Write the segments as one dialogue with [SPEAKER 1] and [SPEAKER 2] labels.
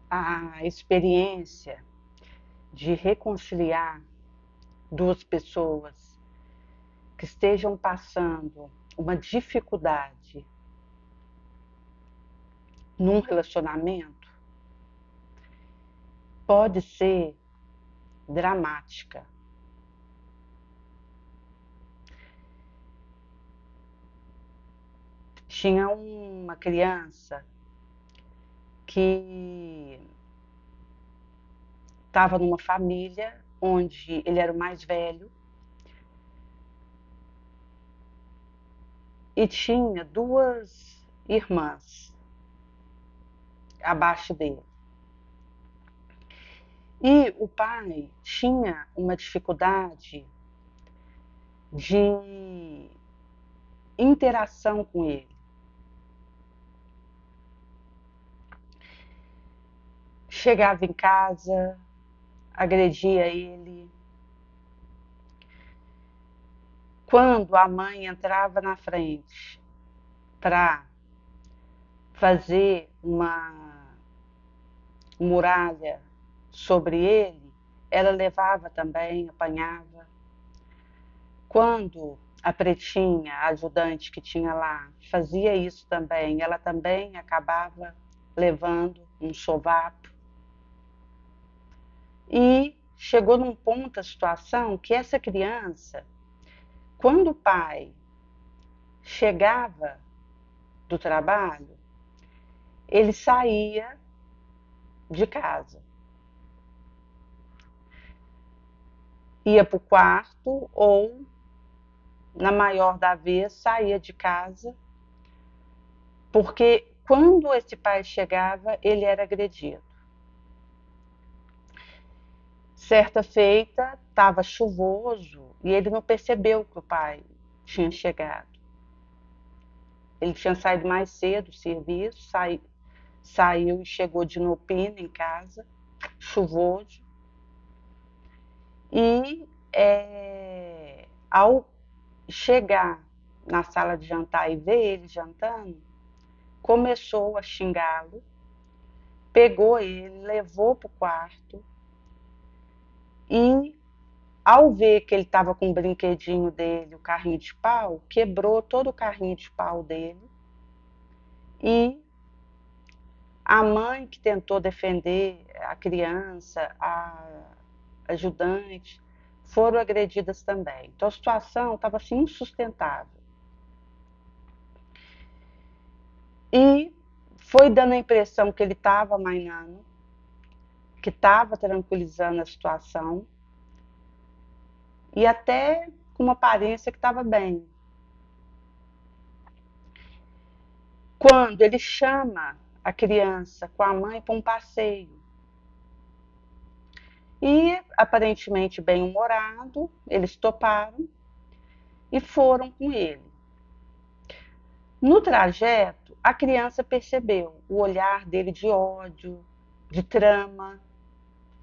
[SPEAKER 1] a experiência de reconciliar duas pessoas que estejam passando uma dificuldade num relacionamento pode ser dramática. Tinha uma criança que estava numa família onde ele era o mais velho e tinha duas irmãs abaixo dele. E o pai tinha uma dificuldade de interação com ele. Chegava em casa, agredia ele. Quando a mãe entrava na frente para fazer uma muralha sobre ele, ela levava também, apanhava. Quando a pretinha, a ajudante que tinha lá, fazia isso também, ela também acabava levando um sovapo. E chegou num ponto a situação que essa criança, quando o pai chegava do trabalho, ele saía de casa, ia para o quarto ou, na maior da vez, saía de casa, porque quando esse pai chegava, ele era agredido. Certa feita, estava chuvoso e ele não percebeu que o pai tinha chegado. Ele tinha saído mais cedo do serviço, saiu e chegou de Nopina em casa, chuvoso. E ao chegar na sala de jantar e ver ele jantando, começou a xingá-lo, pegou ele, levou para o quarto e, ao ver que ele estava com o brinquedinho dele, o carrinho de pau, quebrou todo o carrinho de pau dele e a mãe que tentou defender a criança, a ajudante, foram agredidas também. Então a situação estava assim insustentável. E foi dando a impressão que ele estava amainando, que estava tranquilizando a situação e até com uma aparência que estava bem. Quando ele chama a criança com a mãe para um passeio. E, aparentemente bem-humorado, eles toparam e foram com ele. No trajeto, a criança percebeu o olhar dele de ódio, de trama.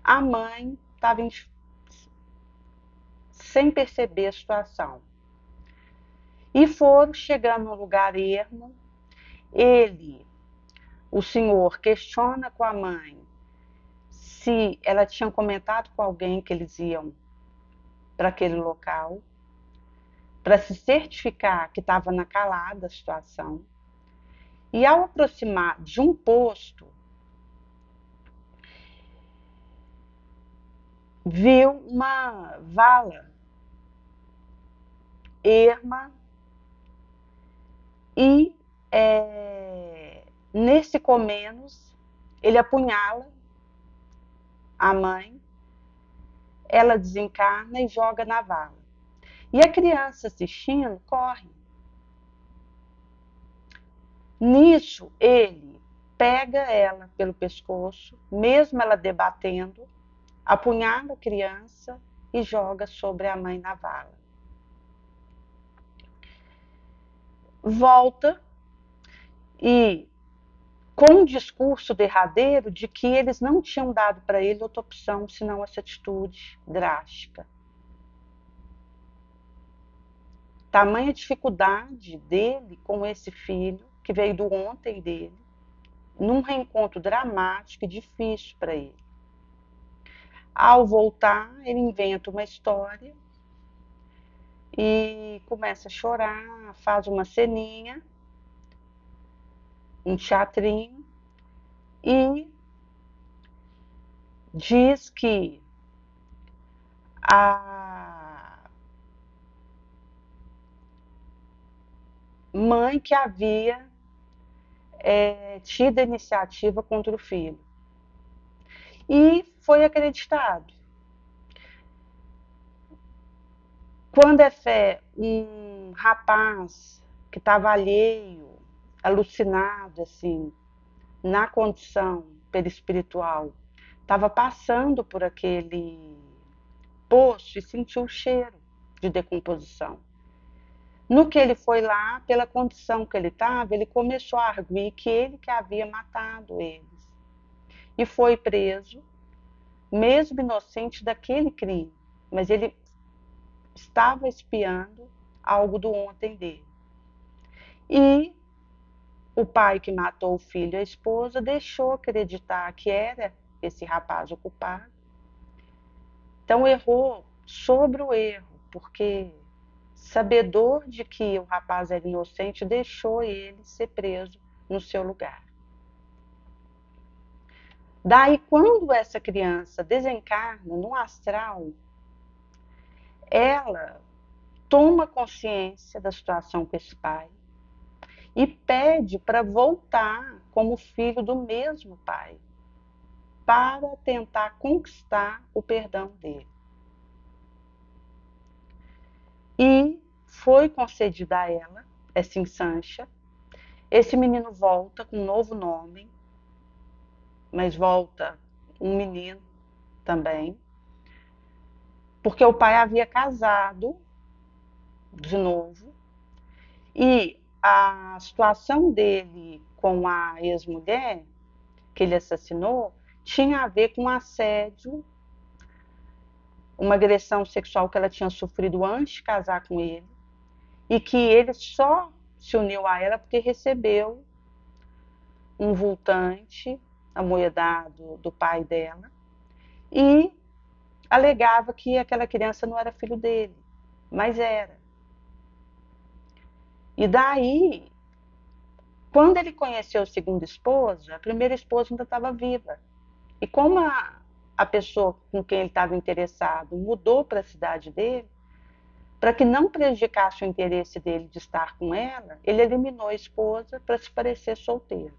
[SPEAKER 1] A mãe estava sem perceber a situação. E foram chegando no lugar ermo. O senhor, questiona com a mãe se ela tinha comentado com alguém que eles iam para aquele local, para se certificar que estava na calada a situação. E ao aproximar de um posto, viu uma vala erma e nesse comenos ele apunhala a mãe, ela desencarna e joga na vala. E a criança assistindo corre. Nisso ele pega ela pelo pescoço, mesmo ela debatendo, apunhala a criança e joga sobre a mãe na vala. Volta e com um discurso derradeiro de que eles não tinham dado para ele outra opção senão essa atitude drástica. Tamanha dificuldade dele com esse filho, que veio do ontem dele, num reencontro dramático e difícil para ele. Ao voltar, ele inventa uma história e começa a chorar, faz uma ceninha, um teatrinho, e diz que a mãe que havia tido a iniciativa contra o filho. E foi acreditado. Quando é fé, um rapaz que estava alheio, alucinado, assim, na condição perispiritual, estava passando por aquele poço e sentiu o cheiro de decomposição. No que ele foi lá, pela condição que ele estava, ele começou a arguir que ele que havia matado eles. E foi preso, mesmo inocente daquele crime, mas ele estava espiando algo do ontem dele. E o pai que matou o filho e a esposa deixou acreditar que era esse rapaz o culpado. Então errou sobre o erro, porque sabedor de que o rapaz era inocente, deixou ele ser preso no seu lugar. Daí, quando essa criança desencarna no astral, ela toma consciência da situação com esse pai e pede para voltar como filho do mesmo pai, para tentar conquistar o perdão dele. E foi concedida a ela essa ensancha. Esse menino volta com um novo nome, mas volta um menino também, porque o pai havia casado de novo e a situação dele com a ex-mulher que ele assassinou tinha a ver com assédio, uma agressão sexual que ela tinha sofrido antes de casar com ele, e que ele só se uniu a ela porque recebeu um vultante amoedado do pai dela e alegava que aquela criança não era filho dele, mas era. E daí, quando ele conheceu a segunda esposa, a primeira esposa ainda estava viva. E como a pessoa com quem ele estava interessado mudou para a cidade dele, para que não prejudicasse o interesse dele de estar com ela, ele eliminou a esposa para se parecer solteiro,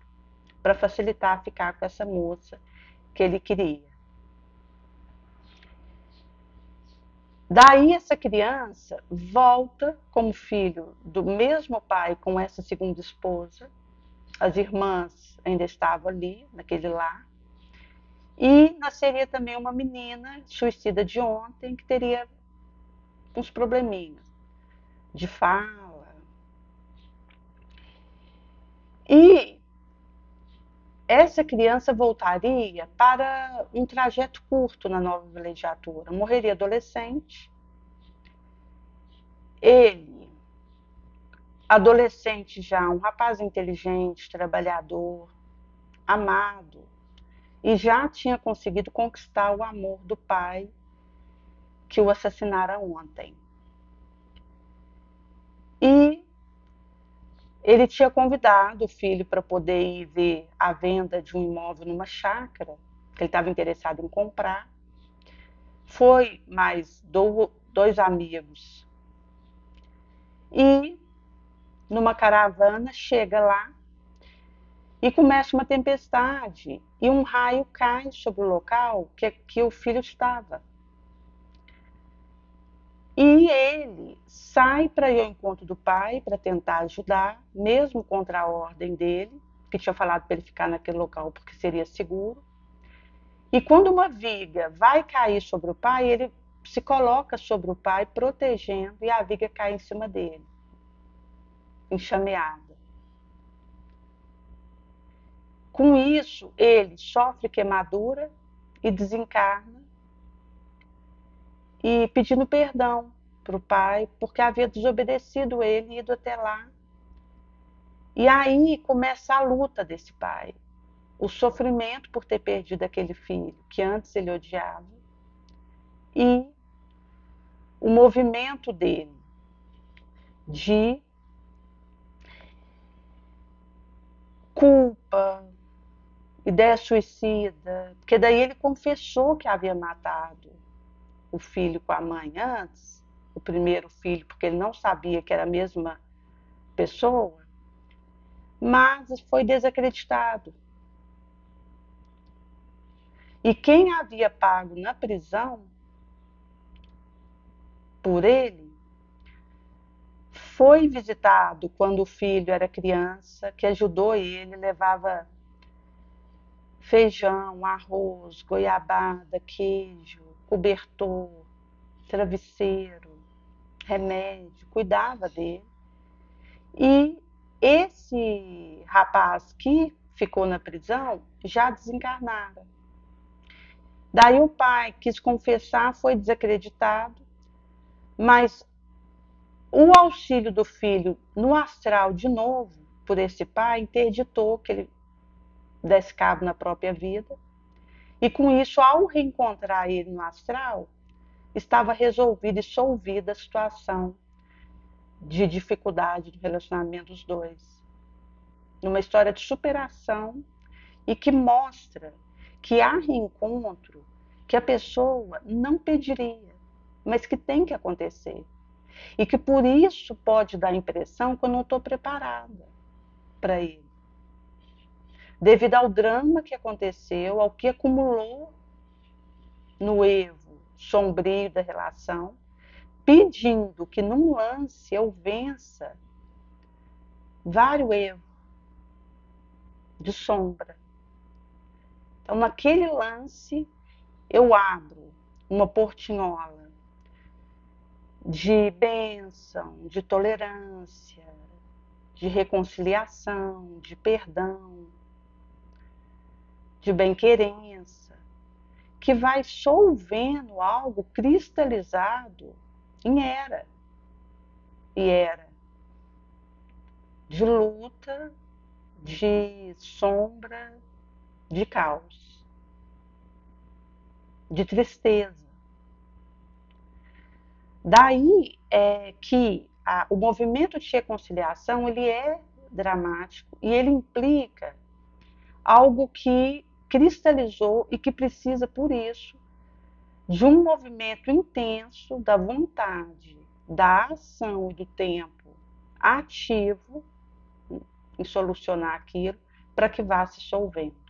[SPEAKER 1] para facilitar ficar com essa moça que ele queria. Daí essa criança volta como filho do mesmo pai com essa segunda esposa, as irmãs ainda estavam ali, naquele lar, e nasceria também uma menina suicida de ontem que teria uns probleminhas de fala. E essa criança voltaria para um trajeto curto na nova vilegiatura, morreria adolescente. Ele, adolescente já, um rapaz inteligente, trabalhador, amado, e já tinha conseguido conquistar o amor do pai que o assassinara ontem. E ele tinha convidado o filho para poder ir ver a venda de um imóvel numa chácara, que ele estava interessado em comprar. Foi mais dois amigos. E numa caravana chega lá e começa uma tempestade e um raio cai sobre o local que o filho estava. E ele sai para ir ao encontro do pai para tentar ajudar, mesmo contra a ordem dele, que tinha falado para ele ficar naquele local porque seria seguro. E quando uma viga vai cair sobre o pai, ele se coloca sobre o pai, protegendo, e a viga cai em cima dele, enxameada. Com isso, ele sofre queimadura e desencarna, e pedindo perdão para o pai, porque havia desobedecido ele e ido até lá. E aí começa a luta desse pai. o sofrimento por ter perdido aquele filho que antes ele odiava e o movimento dele de culpa, ideia suicida, porque daí ele confessou que havia matado o filho com a mãe antes, o primeiro filho, porque ele não sabia que era a mesma pessoa, mas foi desacreditado. E quem havia pago na prisão por ele foi visitado quando o filho era criança, que ajudou ele, levava feijão, arroz, goiabada, queijo, cobertor, travesseiro, remédio, cuidava dele. E esse rapaz que ficou na prisão já desencarnara. Daí o pai quis confessar, foi desacreditado, mas o auxílio do filho no astral de novo, por esse pai, interditou que ele desse cabo na própria vida. E com isso, ao reencontrar ele no astral, estava resolvida e solvida a situação de dificuldade do relacionamento dos dois. Numa história de superação e que mostra que há reencontro que a pessoa não pediria, mas que tem que acontecer. E que por isso pode dar a impressão que eu não estou preparada para ele. Devido ao drama que aconteceu, ao que acumulou no evo sombrio da relação, pedindo que num lance eu vença vários erros de sombra. Então, naquele lance, eu abro uma portinhola de bênção, de tolerância, de reconciliação, de perdão, de bem-querença, que vai solvendo algo cristalizado em era. E era de luta, de sombra, de caos, de tristeza. Daí é que o movimento de reconciliação ele é dramático e ele implica algo que cristalizou e que precisa, por isso, de um movimento intenso da vontade, da ação e do tempo ativo em solucionar aquilo para que vá se solvendo.